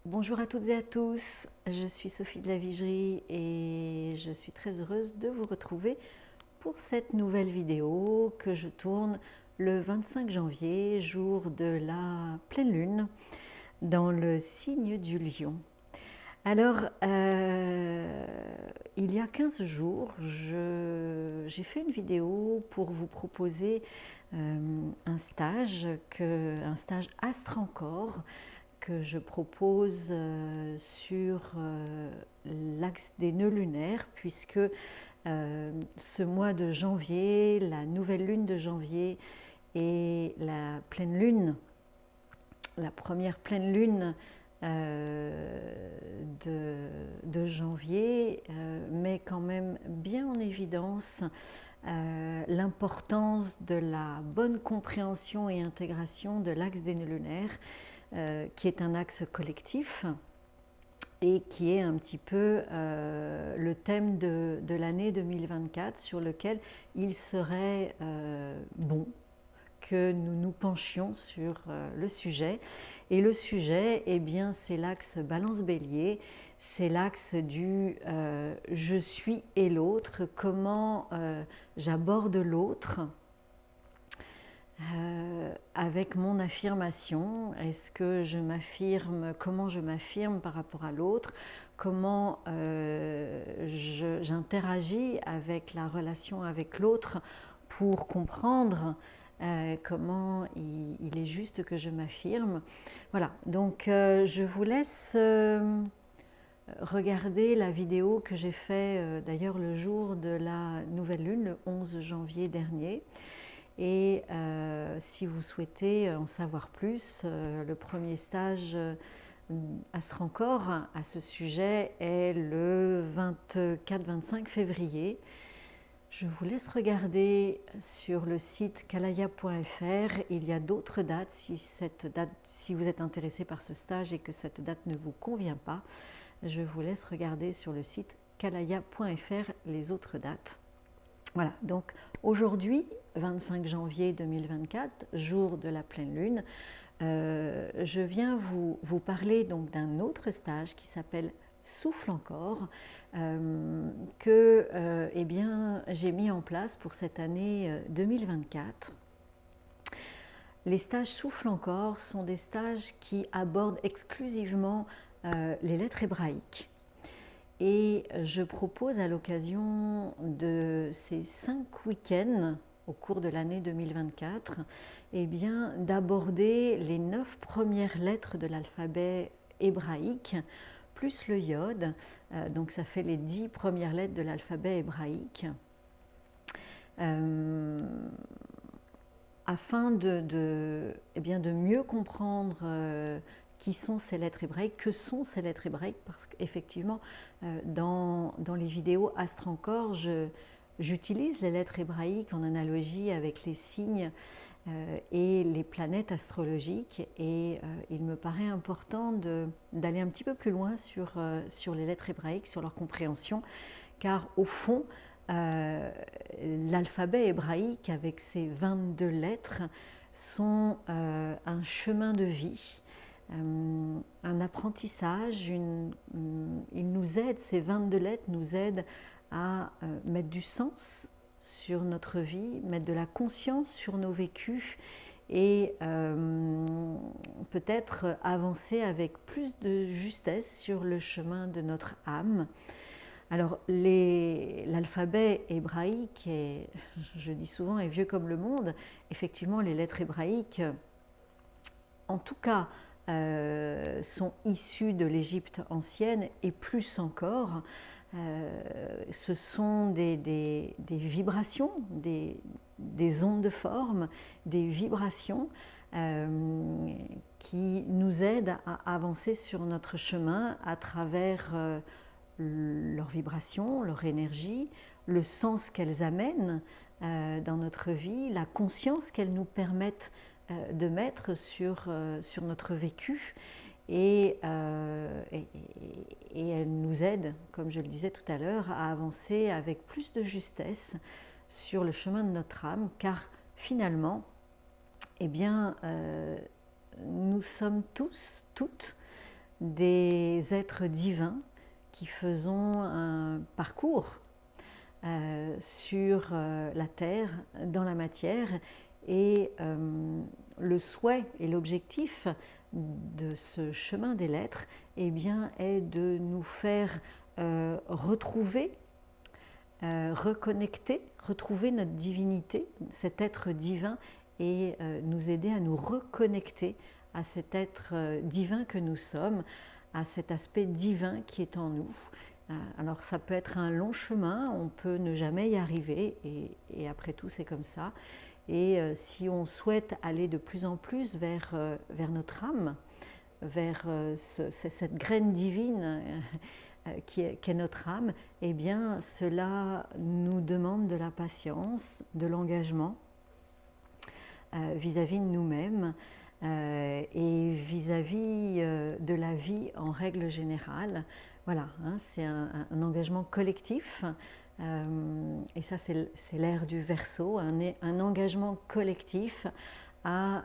Bonjour à toutes et à tous, je suis Sophie de la Vigerie et je suis très heureuse de vous retrouver pour cette nouvelle vidéo que je tourne le 25 janvier, jour de la pleine lune, dans le signe du lion. Alors, il y a 15 jours, j'ai fait une vidéo pour vous proposer un stage Astre Encore que je propose sur l'axe des nœuds lunaires, puisque ce mois de janvier, la nouvelle lune de janvier et la pleine lune, la première pleine lune de janvier met quand même bien en évidence l'importance de la bonne compréhension et intégration de l'axe des nœuds lunaires, qui est un axe collectif et qui est un petit peu le thème de l'année 2024 sur lequel il serait bon que nous nous penchions sur le sujet. Et le sujet, eh bien, c'est l'axe Balance-Bélier, c'est l'axe du je suis et l'autre, comment j'aborde l'autre avec mon affirmation. Est-ce que je m'affirme, comment je m'affirme par rapport à l'autre, comment j'interagis avec la relation avec l'autre pour comprendre comment il est juste que je m'affirme. Voilà, donc je vous laisse regarder la vidéo que j'ai faite d'ailleurs le jour de la nouvelle lune, le 11 janvier dernier. Et si vous souhaitez en savoir plus, le premier stage Astre Encore à ce sujet est le 24-25 février. Je vous laisse regarder sur le site kalaya.fr. Il y a d'autres dates si vous êtes intéressé par ce stage et que cette date ne vous convient pas. Je vous laisse regarder sur le site kalaya.fr les autres dates. Voilà, donc aujourd'hui, 25 janvier 2024, jour de la pleine lune, je viens vous parler donc d'un autre stage qui s'appelle Souffle encore, que eh bien, j'ai mis en place pour cette année 2024. Les stages Souffle encore sont des stages qui abordent exclusivement les lettres hébraïques. Et je propose à l'occasion de ces 5 week-ends au cours de l'année 2024, eh bien, d'aborder les 9 premières lettres de l'alphabet hébraïque, plus le yod, donc ça fait les 10 premières lettres de l'alphabet hébraïque, afin eh bien, de mieux comprendre qui sont ces lettres hébraïques, que sont ces lettres hébraïques, parce qu'effectivement, dans les vidéos Astre Encore, j'utilise les lettres hébraïques en analogie avec les signes et les planètes astrologiques, et il me paraît important d'aller un petit peu plus loin sur les lettres hébraïques, sur leur compréhension, car au fond, l'alphabet hébraïque avec ses 22 lettres sont un chemin de vie, un apprentissage, il nous aide, ces 22 lettres nous aident à mettre du sens sur notre vie, mettre de la conscience sur nos vécus et peut-être avancer avec plus de justesse sur le chemin de notre âme. Alors, l'alphabet hébraïque, est, je dis souvent, est vieux comme le monde. Effectivement, les lettres hébraïques, en tout cas, sont issues de l'Égypte ancienne et plus encore. Ce sont des vibrations, des ondes de forme, des vibrations qui nous aident à avancer sur notre chemin à travers leur vibration, leur énergie, le sens qu'elles amènent dans notre vie, la conscience qu'elles nous permettent de mettre sur notre vécu. Et elles nous aident, comme je le disais tout à l'heure, à avancer avec plus de justesse sur le chemin de notre âme, car finalement, eh bien, nous sommes tous, toutes, des êtres divins qui faisons un parcours sur la terre, dans la matière, et le souhait et l'objectif de ce chemin des lettres, eh bien, est de nous faire retrouver, reconnecter, retrouver notre divinité, cet être divin, et nous aider à nous reconnecter à cet être divin que nous sommes, à cet aspect divin qui est en nous. Alors ça peut être un long chemin, on peut ne jamais y arriver, et après tout c'est comme ça. Et si on souhaite aller de plus en plus vers notre âme, vers cette graine divine qui est notre âme, eh bien cela nous demande de la patience, de l'engagement vis-à-vis de nous-mêmes et vis-à-vis de la vie en règle générale. Voilà, hein, c'est un engagement collectif. Et ça, c'est l'ère du Verseau, un engagement collectif à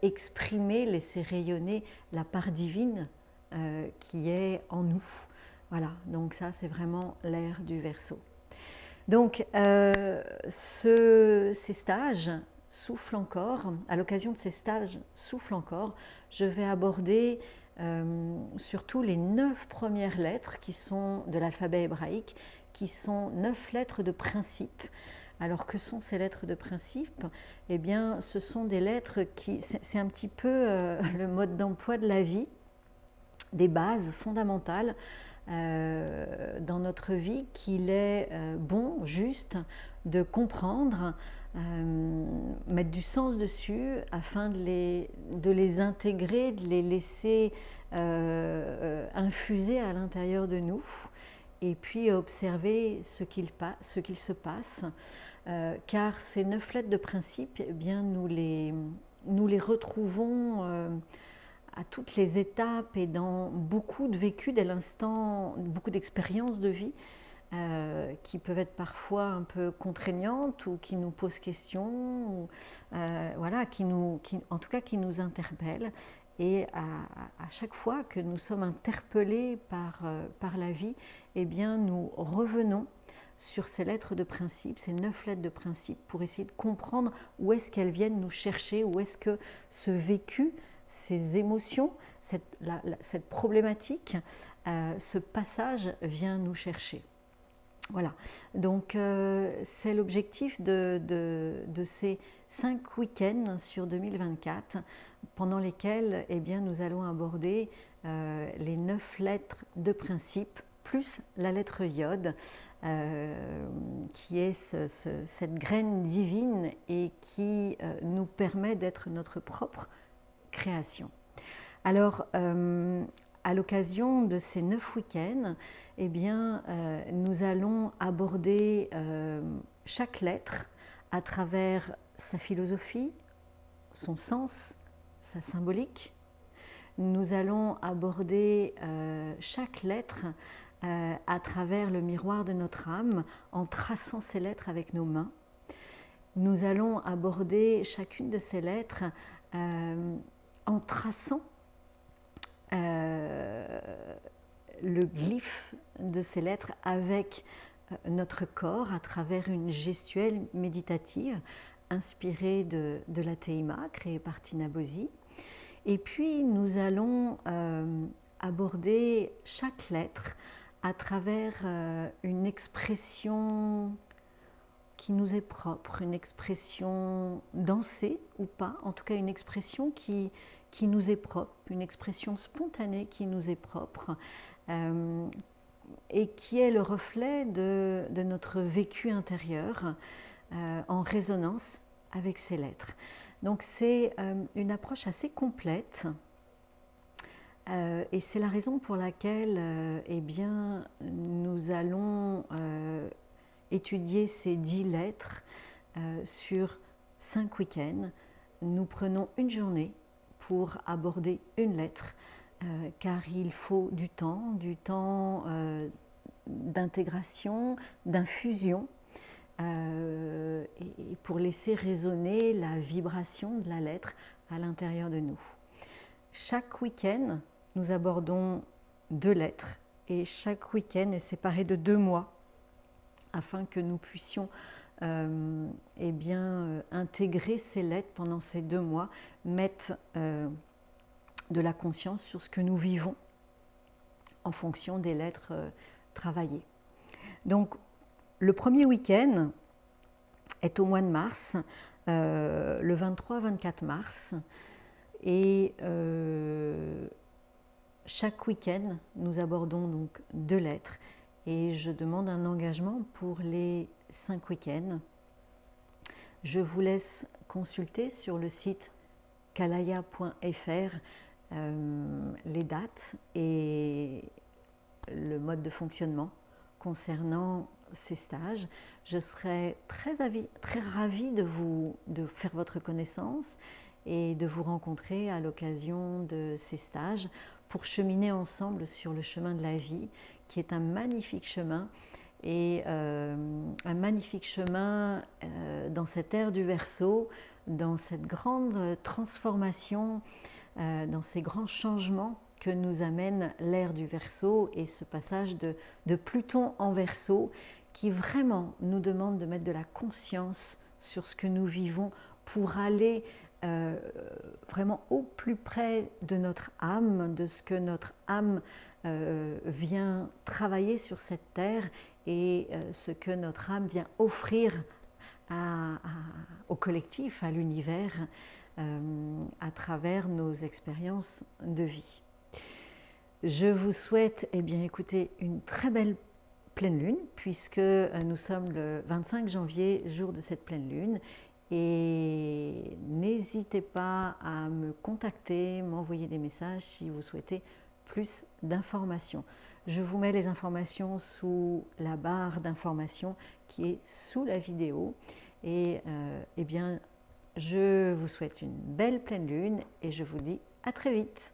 exprimer, laisser rayonner la part divine qui est en nous. Voilà, donc ça, c'est vraiment l'ère du Verseau. Donc, ces stages Souffle encore, à l'occasion de ces stages Souffle encore, je vais aborder surtout les 9 premières lettres qui sont de l'alphabet hébraïque, qui sont 9 lettres de principe. Alors que sont ces lettres de principe? Eh bien, ce sont des lettres qui, c'est un petit peu le mode d'emploi de la vie, des bases fondamentales dans notre vie qu'il est bon, juste de comprendre, mettre du sens dessus afin de les intégrer, de les laisser infuser à l'intérieur de nous et puis observer ce qu'il se passe, car ces 9 lettres de principe, eh bien, nous les retrouvons à toutes les étapes et dans beaucoup de vécus dès l'instant, beaucoup d'expériences de vie qui peuvent être parfois un peu contraignantes ou qui nous posent question, ou, voilà, en tout cas qui nous interpellent. Et à chaque fois que nous sommes interpellés par la vie, eh bien, nous revenons sur ces lettres de principe, ces 9 lettres de principe, pour essayer de comprendre où est-ce qu'elles viennent nous chercher, où est-ce que ce vécu, ces émotions, cette problématique, ce passage vient nous chercher. Voilà, donc c'est l'objectif de ces 5 week-ends sur 2024, pendant lesquels eh bien, nous allons aborder les 9 lettres de principe, plus la lettre Yod, qui est cette graine divine et qui nous permet d'être notre propre création. Alors, à l'occasion de ces 9 week-ends, eh bien, nous allons aborder chaque lettre à travers sa philosophie, son sens, sa symbolique. Nous allons aborder chaque lettre à travers le miroir de notre âme en traçant ces lettres avec nos mains. Nous allons aborder chacune de ces lettres en traçant le glyphe de ces lettres avec notre corps à travers une gestuelle méditative inspirée de la Teima créée par Tina Bossi. Et puis nous allons aborder chaque lettre à travers une expression qui nous est propre, une expression dansée ou pas, en tout cas une expression qui nous est propre, une expression spontanée qui nous est propre et qui est le reflet de notre vécu intérieur en résonance avec ces lettres. Donc c'est une approche assez complète et c'est la raison pour laquelle eh bien, nous allons étudier ces 10 lettres sur 5 week-ends. Nous prenons une journée pour aborder une lettre, car il faut du temps d'intégration, d'infusion, et pour laisser résonner la vibration de la lettre à l'intérieur de nous. Chaque week-end nous abordons 2 lettres et chaque week-end est séparé de 2 mois afin que nous puissions intégrer ces lettres pendant ces 2 mois, mettre de la conscience sur ce que nous vivons en fonction des lettres travaillées. Donc le premier week-end est au mois de mars, le 23-24 mars, et chaque week-end nous abordons donc 2 lettres et je demande un engagement pour les 5 week-ends. Je vous laisse consulter sur le site kalaya.fr les dates et le mode de fonctionnement concernant ces stages. Je serai très ravie de faire votre connaissance et de vous rencontrer à l'occasion de ces stages pour cheminer ensemble sur le chemin de la vie, qui est un magnifique chemin, et un magnifique chemin dans cette ère du Verseau, dans cette grande transformation, dans ces grands changements que nous amène l'ère du Verseau et ce passage de Pluton en Verseau, qui vraiment nous demande de mettre de la conscience sur ce que nous vivons pour aller vraiment au plus près de notre âme, de ce que notre âme vient travailler sur cette terre et ce que notre âme vient offrir au collectif, à l'univers, à travers nos expériences de vie. Je vous souhaite, écoutez, une très belle pleine lune, puisque nous sommes le 25 janvier, jour de cette pleine lune, et n'hésitez pas à me contacter, m'envoyer des messages si vous souhaitez plus d'informations. Je vous mets les informations sous la barre d'informations qui est sous la vidéo, et je vous souhaite une belle pleine lune et je vous dis à très vite.